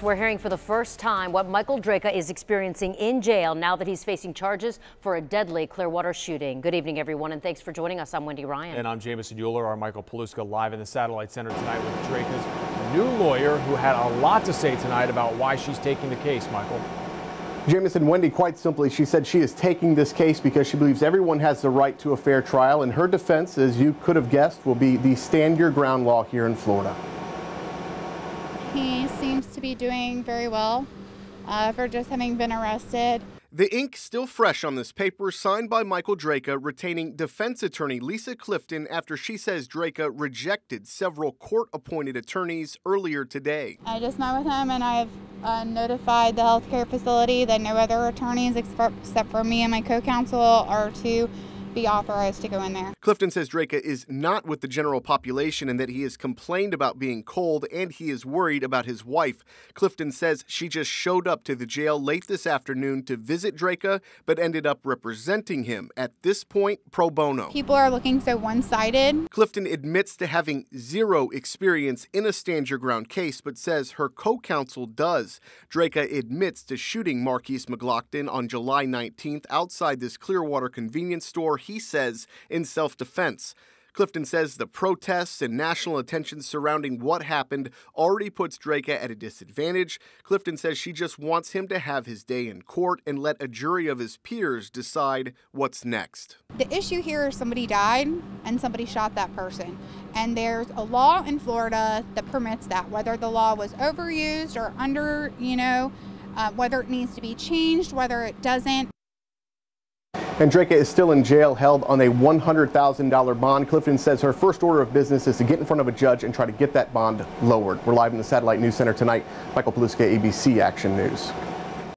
We're hearing for the first time what Michael Drejka is experiencing in jail now that he's facing charges for a deadly Clearwater shooting. Good evening, everyone, and thanks for joining us. I'm Wendy Ryan. And I'm Jamison Euler. Our Michael Paluska live in the Satellite Center tonight with Drejka's new lawyer, who had a lot to say tonight about why she's taking the case. Michael. Jamison, Wendy, quite simply, she said she is taking this case because she believes everyone has the right to a fair trial, and her defense, as you could have guessed, will be the stand your ground law here in Florida. He seems to be doing very well for just having been arrested. The ink still fresh on this paper signed by Michael Drejka, retaining defense attorney Lysa Clifton after she says Drejka rejected several court-appointed attorneys earlier today. I just met with him and I've notified the healthcare facility that no other attorneys except for me and my co-counsel are to be authorized to go in there. Clifton says Drejka is not with the general population and that he has complained about being cold and he is worried about his wife. Clifton says she just showed up to the jail late this afternoon to visit Drejka, but ended up representing him, at this point pro bono. People are looking so one-sided. Clifton admits to having zero experience in a stand your ground case, but says her co-counsel does. Drejka admits to shooting Marquise McLaughlin on July 19th outside this Clearwater convenience store, he says, in self-defense. Clifton says the protests and national attention surrounding what happened already puts Drejka at a disadvantage. Clifton says she just wants him to have his day in court and let a jury of his peers decide what's next. The issue here is somebody died and somebody shot that person. And there's a law in Florida that permits that, whether the law was overused or under, whether it needs to be changed, whether it doesn't. And Drejka is still in jail, held on a $100,000 bond. Clifton says her first order of business is to get in front of a judge and try to get that bond lowered. We're live in the Satellite News Center tonight. Michael Paluska, ABC Action News.